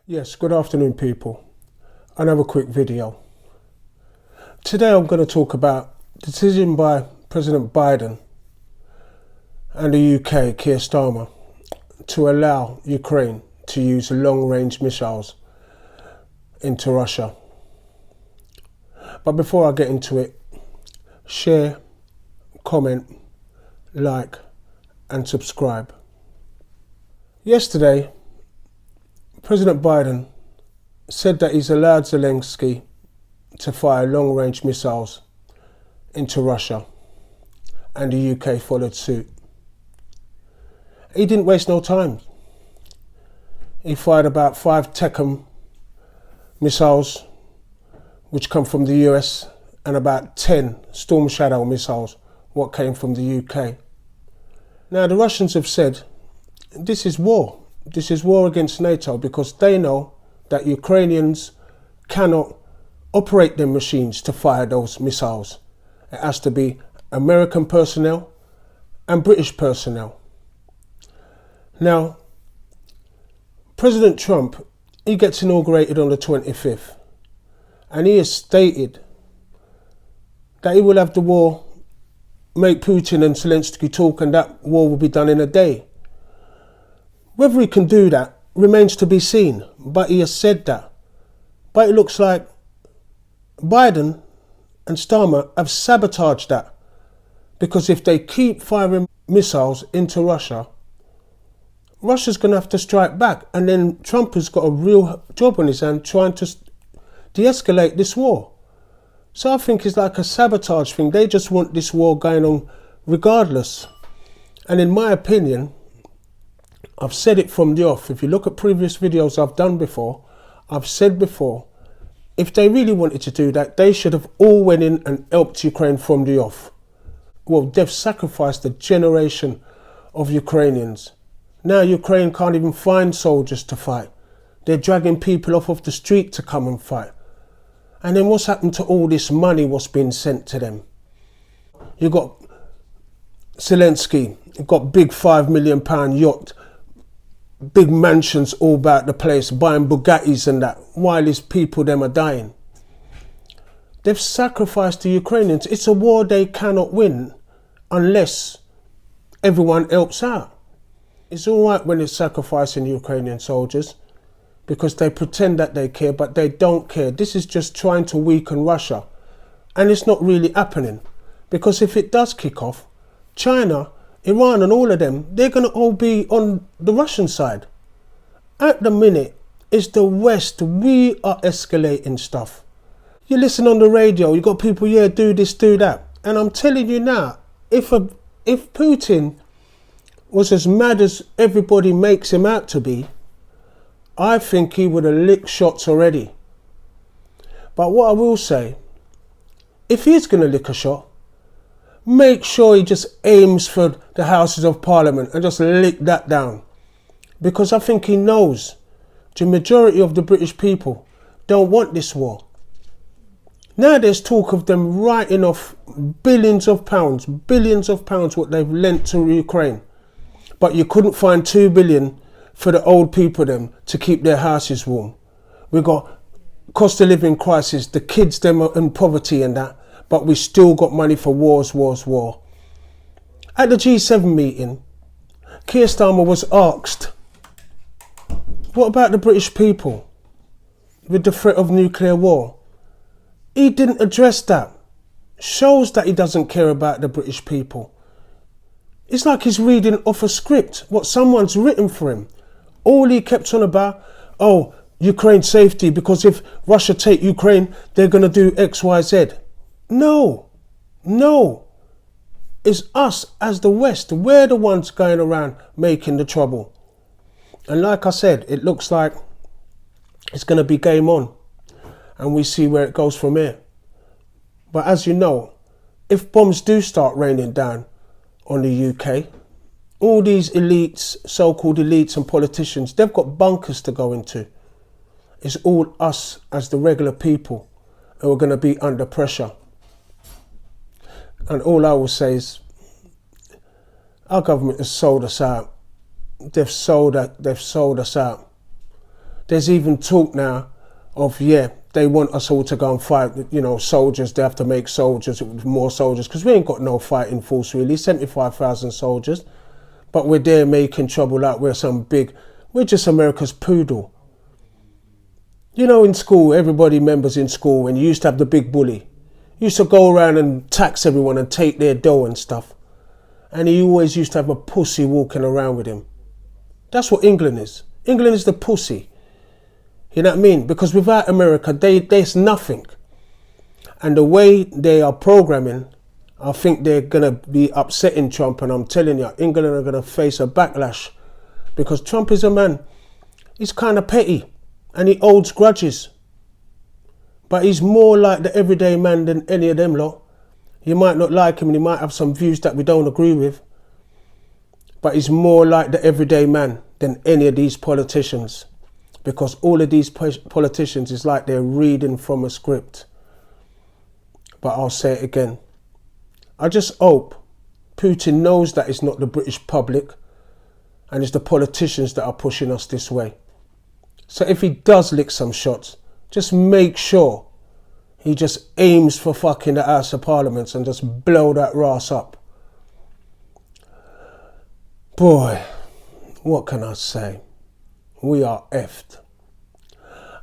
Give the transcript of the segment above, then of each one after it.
Yes, good afternoon people. Another quick video. Today I'm going to talk about decision by President Biden and the UK, Keir Starmer, to allow Ukraine to use long-range missiles into Russia. But before I get into it, share, comment, like and subscribe. Yesterday, President Biden said that he's allowed Zelensky to fire long-range missiles into Russia, and the UK followed suit. He didn't waste no time. He fired about 5 ATACMS missiles, which come from the US, and about 10 Storm Shadow missiles, what came from the UK. Now the Russians have said, this is war. This is war against NATO, because they know that Ukrainians cannot operate their machines to fire those missiles. It has to be American personnel and British personnel. Now, President Trump, he gets inaugurated on the 25th, and he has stated that he will have the war, make Putin and Zelensky talk, and that war will be done in a day. Whether he can do that remains to be seen, but he has said that. But it looks like Biden and Starmer have sabotaged that, because if they keep firing missiles into Russia, Russia's going to have to strike back, and then Trump has got a real job on his hand trying to de-escalate this war. So I think it's like a sabotage thing. They just want this war going on regardless. And in my opinion, I've said it from the off. If you look at previous videos I've done before, I've said before, if they really wanted to do that, they should have all went in and helped Ukraine from the off. Well, they've sacrificed a generation of Ukrainians. Now Ukraine can't even find soldiers to fight. They're dragging people off of the street to come and fight. And then what's happened to all this money what's been sent to them? You got Zelensky, got big £5 million yacht, big mansions all about the place, buying Bugattis and that, while his people them are dying. They've sacrificed the Ukrainians. It's a war they cannot win unless everyone helps out. It's all right when it's sacrificing Ukrainian soldiers, because they pretend that they care, but they don't care. This is just trying to weaken Russia. And it's not really happening, because if it does kick off, China, Iran and all of them, they're going to all be on the Russian side. At the minute, it's the West. We are escalating stuff. You listen on the radio, you got people, yeah, do this, do that. And I'm telling you now, if Putin was as mad as everybody makes him out to be, I think he would have licked shots already. But what I will say, if he's going to lick a shot, make sure he just aims for the Houses of Parliament and just lick that down. Because I think he knows the majority of the British people don't want this war. Now there's talk of them writing off billions of pounds what they've lent to Ukraine. But you couldn't find $2 billion for the old people them to keep their houses warm. We got cost of living crisis, the kids them are in poverty and that, but we still got money for war. At the G7 meeting, Keir Starmer was asked, what about the British people with the threat of nuclear war? He didn't address that. Shows that he doesn't care about the British people. It's like he's reading off a script, what someone's written for him. All he kept on about, oh, Ukraine safety, because if Russia take Ukraine, they're going to do X, Y, Z. No. It's us as the West. We're the ones going around making the trouble. And like I said, it looks like it's going to be game on. And we see where it goes from here. But as you know, if bombs do start raining down on the UK, all these elites, so-called elites and politicians, they've got bunkers to go into. It's all us as the regular people who are going to be under pressure. And all I will say is, our government has sold us out. They've sold us out. There's even talk now of, yeah, they want us all to go and fight, you know, soldiers. They have to make soldiers, more soldiers, because we ain't got no fighting force really, 75,000 soldiers. But we're there making trouble like we're just America's poodle. You know, in school, everybody remembers in school when you used to have the big bully. You used to go around and tax everyone and take their dough and stuff. And he always used to have a pussy walking around with him. That's what England is. England is the pussy. You know what I mean? Because without America, there's nothing. And the way they are programming, I think they're going to be upsetting Trump. And I'm telling you, England are going to face a backlash. Because Trump is a man, he's kind of petty. And he holds grudges. But he's more like the everyday man than any of them lot. You might not like him and he might have some views that we don't agree with. But he's more like the everyday man than any of these politicians. Because all of these politicians is like they're reading from a script. But I'll say it again. I just hope Putin knows that it's not the British public and it's the politicians that are pushing us this way. So if he does lick some shots, just make sure he just aims for fucking the House of Parliament and just blow that rass up. Boy, what can I say? We are effed.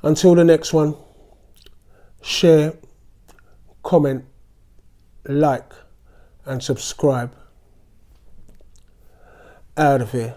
Until the next one, share, comment, like and subscribe. Out of here.